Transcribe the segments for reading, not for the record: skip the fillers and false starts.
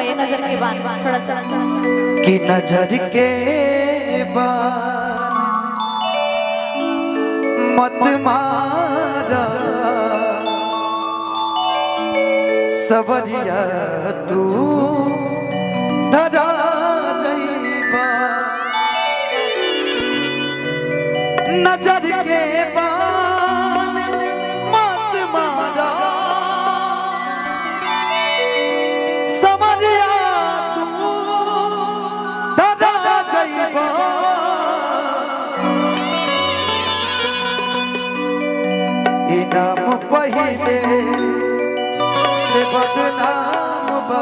बताइए नजर के बान थोड़ा सा कि नजर के बान मत मारा सवरिया तू धरा जइबा नजर के बान मत मारा सवरिया तू धरा जइबा इनाम पहिले से बदनाम बा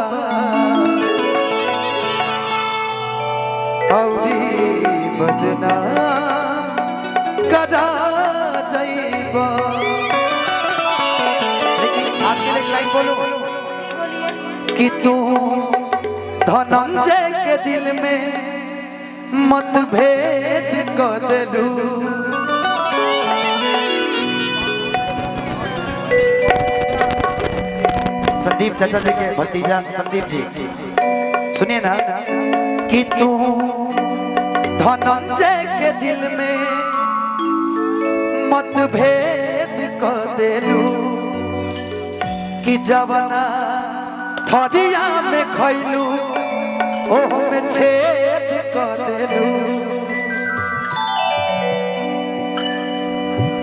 औरी बदनाम कदा जइबा। लेकिन आपके लिए एक लाइन बोलूं कि तू धनंजय के दिल में मतभेद कर देलू संदीप चाचा जी के भतीजा संदीप जी सुनिए ना कि तू धनंजय के दिल में मतभेद कर देलू कि जवना थरिया में खैलू ओह में छेद कर देलू।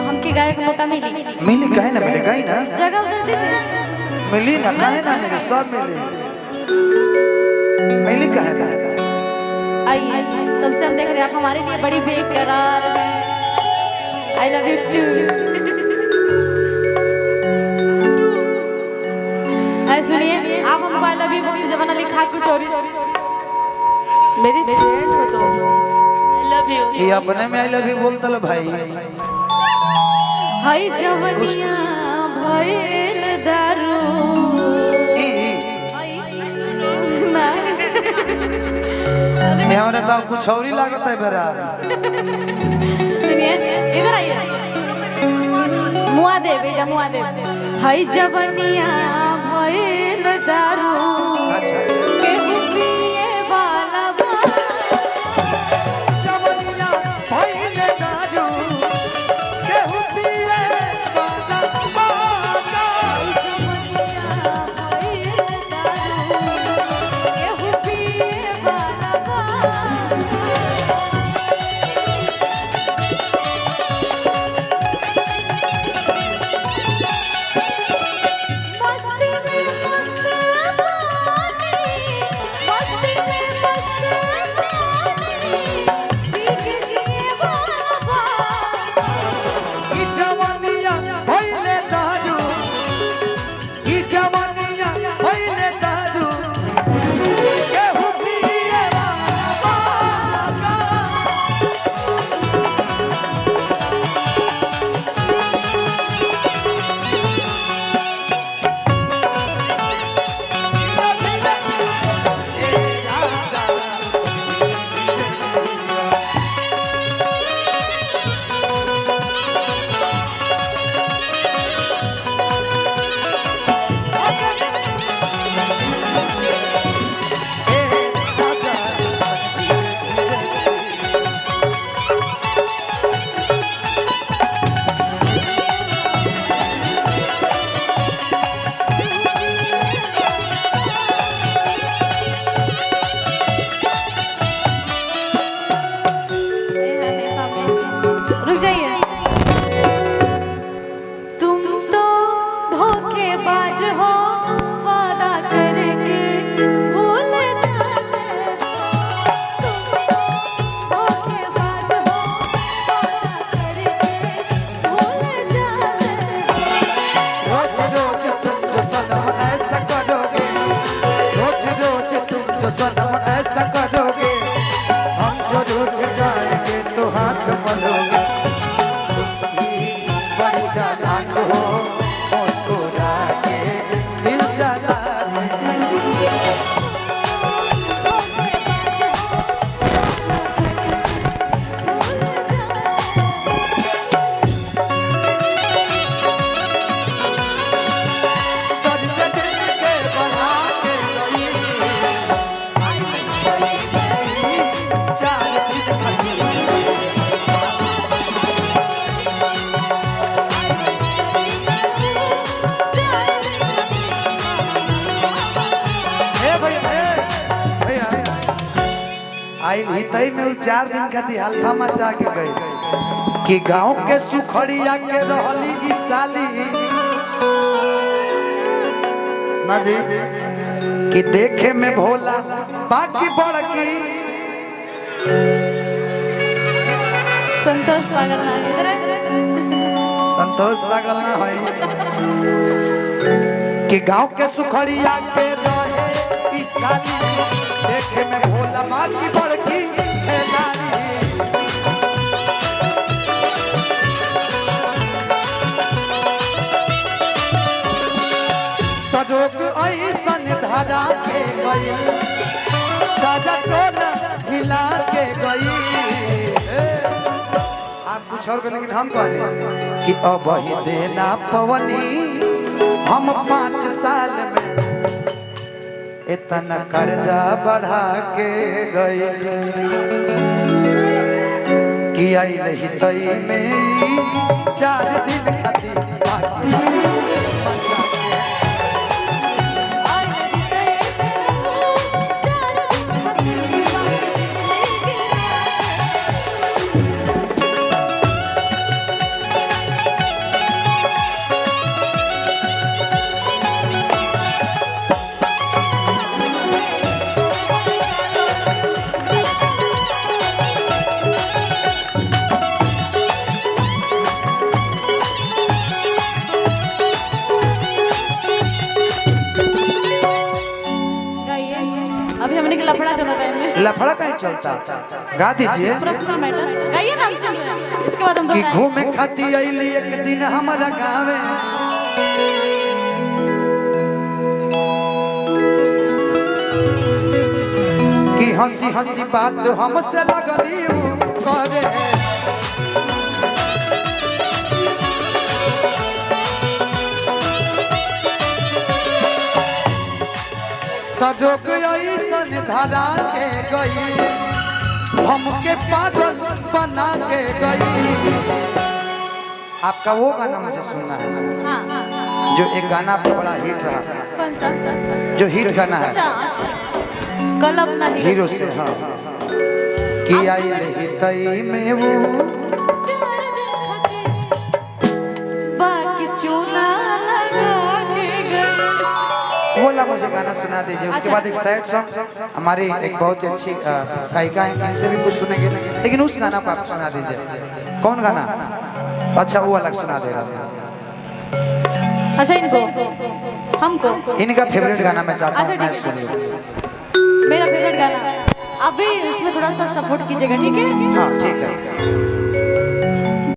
हमके गायक मौका मिली कहे ना मिले गई ना जगह उधर दीजिए मिली ना कहे ना मिले सब मिली कहे ना। आइए तब से हम देख रहे हैं आप हमारे लिए बड़ी बेकरार हैं। I love you too. सुनिए आप हमको आई लव यू बोलते जमाना लिखा कुछ और मेरी फ्रेंड हो तुम। आई लव यू। ये अपने में आई लव यू बोलता लो भाई। हाय जवनिया भइल दारू ये हमारे तो कुछ और ही लागत है बेरा। सुनिए इधर आइए मुआ दे बेजा मुआ दे। हाय जवनिया भइल दारू अच्छा केहू पिए वाला बा जवनिया भइल दारू केहू पिए वाला बा जवनिया भइल दारू केहू पिए वाला बा। ई जवनिया भइल दारू ई जवनिया भइल दारू केहू पिए वाला बा। रुक जाइए तुम तो धोखेबाज हो वादा करके भूल जाते हो। तुम तो धोखेबाज हो वादा करके भूल जाते हो। रोज रोज तुम जो सनम ऐसा करोगे रोज रोज तुम जो सनम ऐसा करोगे हम जो रूठ जाएंगे तो हाथ मलोगे। तुम ही बड़ी चालाक हो मुस्कुरा के आई हितई में उ 4 दिन खातिर हल्फा मचा के गई कि गांव के सुखड़िया के रहली ई साली ना जी कि देखे में भोला बाकी बड़की संतोष पागल ना इधर संतोष पागल ना है कि गांव के सुखड़िया के रहे ई साली देखे में भोला बाकी बड़की खेलाड़ी सरोग ऐसन धारा के गई सारा टोला हिला के गई। आप कुछ और लेकिन हम कहने कि अब ही देना पवनी हम 5 साल में इतना कर्जा बढ़ा के गई कि आई हितई में 4 दिन खातिर अभी हमने के लफड़ा चला था इनमें। लफड़ा कहीं चलता गा दीजिए प्रश्न मैटर गाइए नाम सुनिए इसके बाद हम कि दोहराएंगे। घूमे खाती आईली एक दिन हमारा गाँव कि हंसी हंसी बात हमसे लगली करे तजोग ऐसन धरा के गई हमके पागल बना के गई। आपका वो गाना मुझे सुनना है हाँ जो एक गाना आपका बड़ा हिट रहा कौन सा जो हिट गाना है अच्छा कल अपना हीरो से हाँ कि आई हितई में वो बाकी चूना लगा के गए। बोला मुझे गाना सुना दीजिए। उसके बाद एक सैड सॉन्ग हमारी एक बहुत ही अच्छी गायिका है इनसे भी कुछ सुनेंगे लेकिन उस गाना को आप सुना दीजिए। कौन गाना? अच्छा वो अलग सुना दे रहा था। अच्छा इनको हमको इनका फेवरेट गाना मैं चाहता हूँ अच्छा, मैं ठीक है। सुनिए। मेरा फेवरेट गाना आप भी उसमें थोड़ा सा सपोर्ट कीजिएगा ठीक है। हाँ ठीक है।